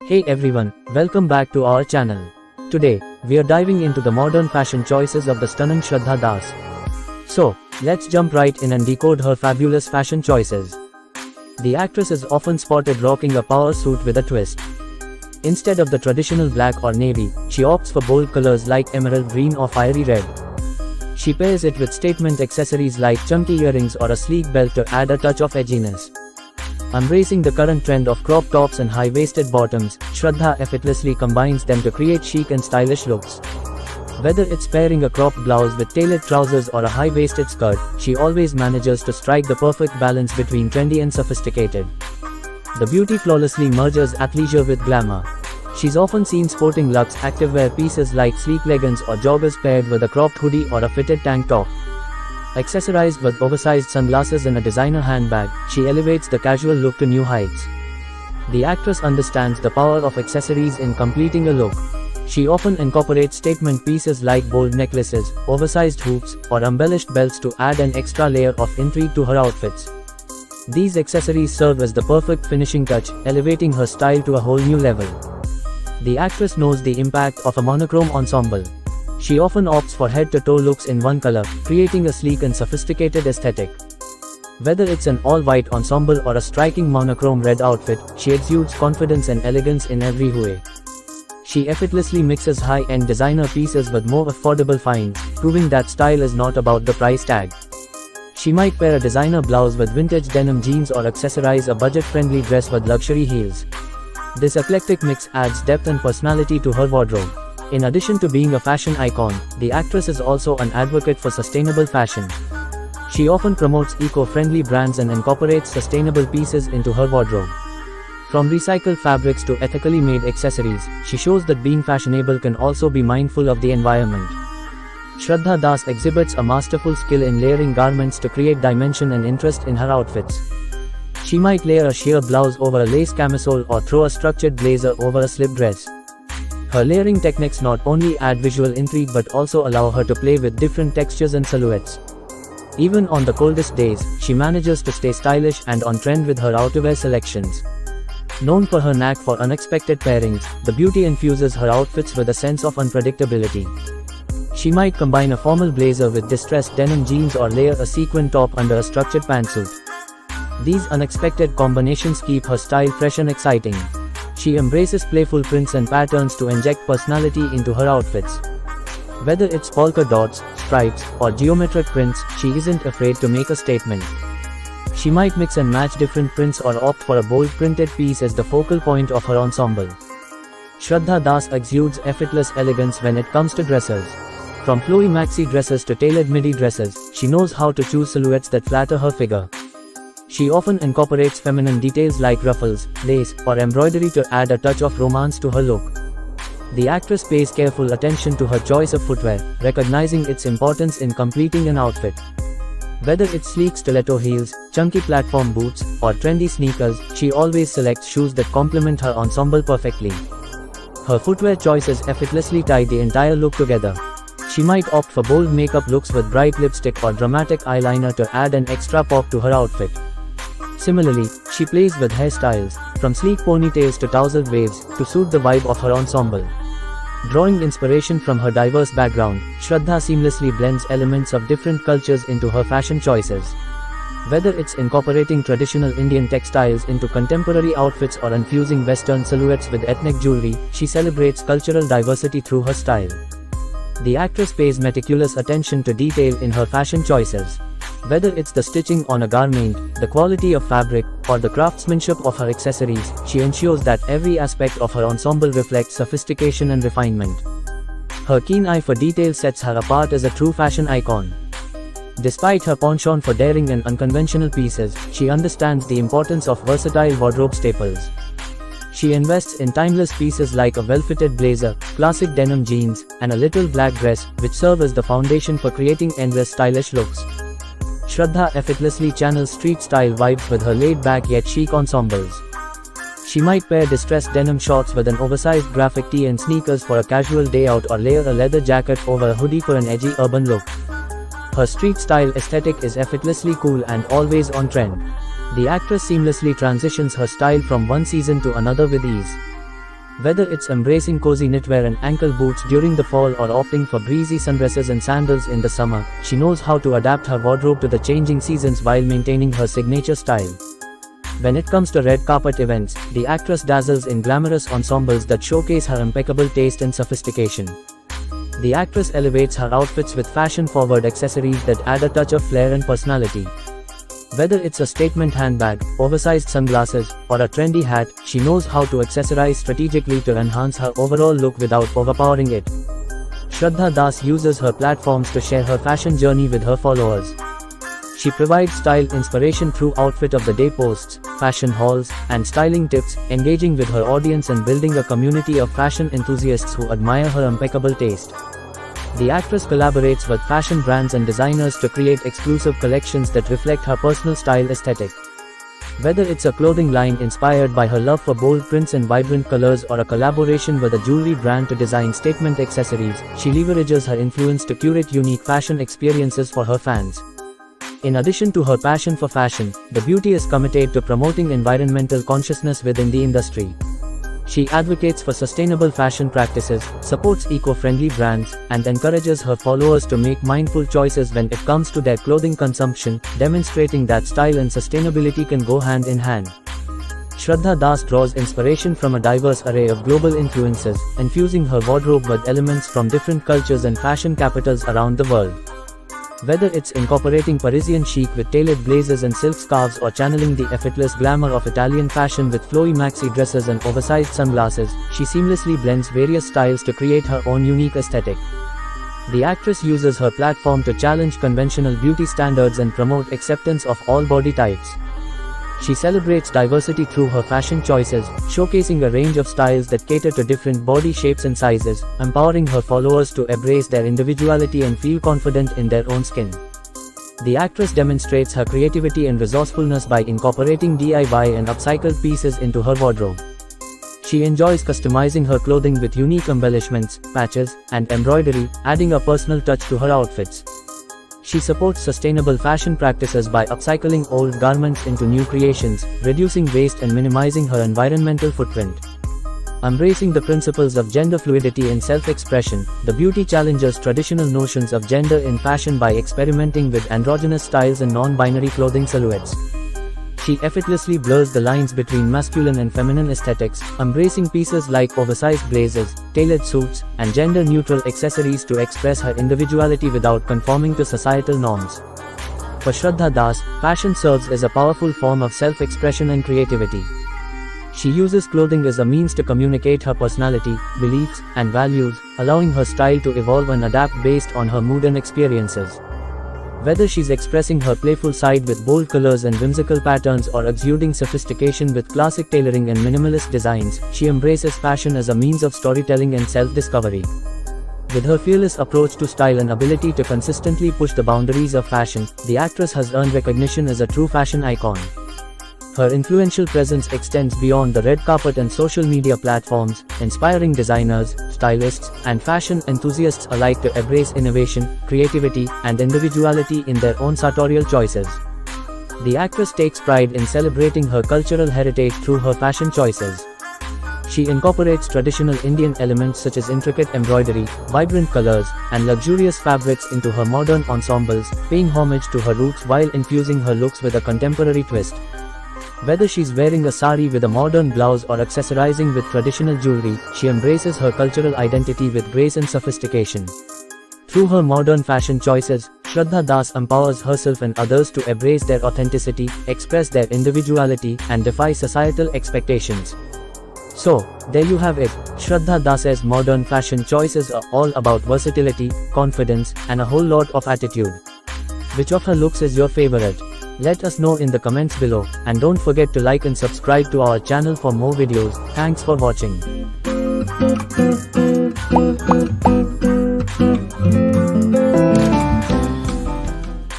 Hey everyone, welcome back to our channel. Today, we are diving into the modern fashion choices of the stunning Shraddha Das. So, let's jump right in and decode her fabulous fashion choices. The actress is often spotted rocking a power suit with a twist. Instead of the traditional black or navy, she opts for bold colors like emerald green or fiery red. She pairs it with statement accessories like chunky earrings or a sleek belt to add a touch of edginess. Embracing the current trend of crop tops and high-waisted bottoms, Shraddha effortlessly combines them to create chic and stylish looks. Whether it's pairing a cropped blouse with tailored trousers or a high-waisted skirt, she always manages to strike the perfect balance between trendy and sophisticated. The beauty flawlessly merges athleisure with glamour. She's often seen sporting luxe activewear pieces like sleek leggings or joggers paired with a cropped hoodie or a fitted tank top. Accessorized with oversized sunglasses and a designer handbag, she elevates the casual look to new heights. The actress understands the power of accessories in completing a look. She often incorporates statement pieces like bold necklaces, oversized hoops, or embellished belts to add an extra layer of intrigue to her outfits. These accessories serve as the perfect finishing touch, elevating her style to a whole new level. The actress knows the impact of a monochrome ensemble. She often opts for head-to-toe looks in one color, creating a sleek and sophisticated aesthetic. Whether it's an all-white ensemble or a striking monochrome red outfit, she exudes confidence and elegance in every way. She effortlessly mixes high-end designer pieces with more affordable finds, proving that style is not about the price tag. She might pair a designer blouse with vintage denim jeans or accessorize a budget-friendly dress with luxury heels. This eclectic mix adds depth and personality to her wardrobe. In addition to being a fashion icon, the actress is also an advocate for sustainable fashion. She often promotes eco-friendly brands and incorporates sustainable pieces into her wardrobe. From recycled fabrics to ethically made accessories, she shows that being fashionable can also be mindful of the environment. Shraddha Das exhibits a masterful skill in layering garments to create dimension and interest in her outfits. She might layer a sheer blouse over a lace camisole or throw a structured blazer over a slip dress. Her layering techniques not only add visual intrigue but also allow her to play with different textures and silhouettes. Even on the coldest days, she manages to stay stylish and on trend with her outerwear selections. Known for her knack for unexpected pairings, the beauty infuses her outfits with a sense of unpredictability. She might combine a formal blazer with distressed denim jeans or layer a sequin top under a structured pantsuit. These unexpected combinations keep her style fresh and exciting. She embraces playful prints and patterns to inject personality into her outfits. Whether it's polka dots, stripes, or geometric prints, she isn't afraid to make a statement. She might mix and match different prints or opt for a bold printed piece as the focal point of her ensemble. Shraddha Das exudes effortless elegance when it comes to dresses. From flowy maxi dresses to tailored midi dresses, she knows how to choose silhouettes that flatter her figure. She often incorporates feminine details like ruffles, lace, or embroidery to add a touch of romance to her look. The actress pays careful attention to her choice of footwear, recognizing its importance in completing an outfit. Whether it's sleek stiletto heels, chunky platform boots, or trendy sneakers, she always selects shoes that complement her ensemble perfectly. Her footwear choices effortlessly tie the entire look together. She might opt for bold makeup looks with bright lipstick or dramatic eyeliner to add an extra pop to her outfit. Similarly, she plays with hairstyles, from sleek ponytails to tousled waves, to suit the vibe of her ensemble. Drawing inspiration from her diverse background, Shraddha seamlessly blends elements of different cultures into her fashion choices. Whether it's incorporating traditional Indian textiles into contemporary outfits or infusing Western silhouettes with ethnic jewelry, she celebrates cultural diversity through her style. The actress pays meticulous attention to detail in her fashion choices. Whether it's the stitching on a garment, the quality of fabric, or the craftsmanship of her accessories, she ensures that every aspect of her ensemble reflects sophistication and refinement. Her keen eye for detail sets her apart as a true fashion icon. Despite her penchant for daring and unconventional pieces, she understands the importance of versatile wardrobe staples. She invests in timeless pieces like a well-fitted blazer, classic denim jeans, and a little black dress, which serve as the foundation for creating endless stylish looks. Shraddha effortlessly channels street-style vibes with her laid-back yet chic ensembles. She might pair distressed denim shorts with an oversized graphic tee and sneakers for a casual day out or layer a leather jacket over a hoodie for an edgy urban look. Her street-style aesthetic is effortlessly cool and always on trend. The actress seamlessly transitions her style from one season to another with ease. Whether it's embracing cozy knitwear and ankle boots during the fall or opting for breezy sundresses and sandals in the summer, she knows how to adapt her wardrobe to the changing seasons while maintaining her signature style. When it comes to red carpet events, the actress dazzles in glamorous ensembles that showcase her impeccable taste and sophistication. The actress elevates her outfits with fashion-forward accessories that add a touch of flair and personality. Whether it's a statement handbag, oversized sunglasses, or a trendy hat, she knows how to accessorize strategically to enhance her overall look without overpowering it. Shraddha Das uses her platforms to share her fashion journey with her followers. She provides style inspiration through outfit of the day posts, fashion hauls, and styling tips, engaging with her audience and building a community of fashion enthusiasts who admire her impeccable taste. The actress collaborates with fashion brands and designers to create exclusive collections that reflect her personal style aesthetic. Whether it's a clothing line inspired by her love for bold prints and vibrant colors or a collaboration with a jewelry brand to design statement accessories, she leverages her influence to curate unique fashion experiences for her fans. In addition to her passion for fashion, the beauty is committed to promoting environmental consciousness within the industry. She advocates for sustainable fashion practices, supports eco-friendly brands, and encourages her followers to make mindful choices when it comes to their clothing consumption, demonstrating that style and sustainability can go hand in hand. Shraddha Das draws inspiration from a diverse array of global influences, infusing her wardrobe with elements from different cultures and fashion capitals around the world. Whether it's incorporating Parisian chic with tailored blazers and silk scarves or channeling the effortless glamour of Italian fashion with flowy maxi dresses and oversized sunglasses, she seamlessly blends various styles to create her own unique aesthetic. The actress uses her platform to challenge conventional beauty standards and promote acceptance of all body types. She celebrates diversity through her fashion choices, showcasing a range of styles that cater to different body shapes and sizes, empowering her followers to embrace their individuality and feel confident in their own skin. The actress demonstrates her creativity and resourcefulness by incorporating DIY and upcycled pieces into her wardrobe. She enjoys customizing her clothing with unique embellishments, patches, and embroidery, adding a personal touch to her outfits. She supports sustainable fashion practices by upcycling old garments into new creations, reducing waste and minimizing her environmental footprint. Embracing the principles of gender fluidity and self-expression, the beauty challenges traditional notions of gender in fashion by experimenting with androgynous styles and non-binary clothing silhouettes. She effortlessly blurs the lines between masculine and feminine aesthetics, embracing pieces like oversized blazers, tailored suits, and gender-neutral accessories to express her individuality without conforming to societal norms. For Shraddha Das, fashion serves as a powerful form of self-expression and creativity. She uses clothing as a means to communicate her personality, beliefs, and values, allowing her style to evolve and adapt based on her mood and experiences. Whether she's expressing her playful side with bold colors and whimsical patterns or exuding sophistication with classic tailoring and minimalist designs, she embraces fashion as a means of storytelling and self-discovery. With her fearless approach to style and ability to consistently push the boundaries of fashion, the actress has earned recognition as a true fashion icon. Her influential presence extends beyond the red carpet and social media platforms, inspiring designers, stylists, and fashion enthusiasts alike to embrace innovation, creativity, and individuality in their own sartorial choices. The actress takes pride in celebrating her cultural heritage through her fashion choices. She incorporates traditional Indian elements such as intricate embroidery, vibrant colors, and luxurious fabrics into her modern ensembles, paying homage to her roots while infusing her looks with a contemporary twist. Whether she's wearing a sari with a modern blouse or accessorizing with traditional jewelry, she embraces her cultural identity with grace and sophistication. Through her modern fashion choices, Shraddha Das empowers herself and others to embrace their authenticity, express their individuality, and defy societal expectations. So, there you have it. Shraddha Das's modern fashion choices are all about versatility, confidence, and a whole lot of attitude. Which of her looks is your favorite? Let us know in the comments below, and don't forget to like and subscribe to our channel for more videos. Thanks for watching.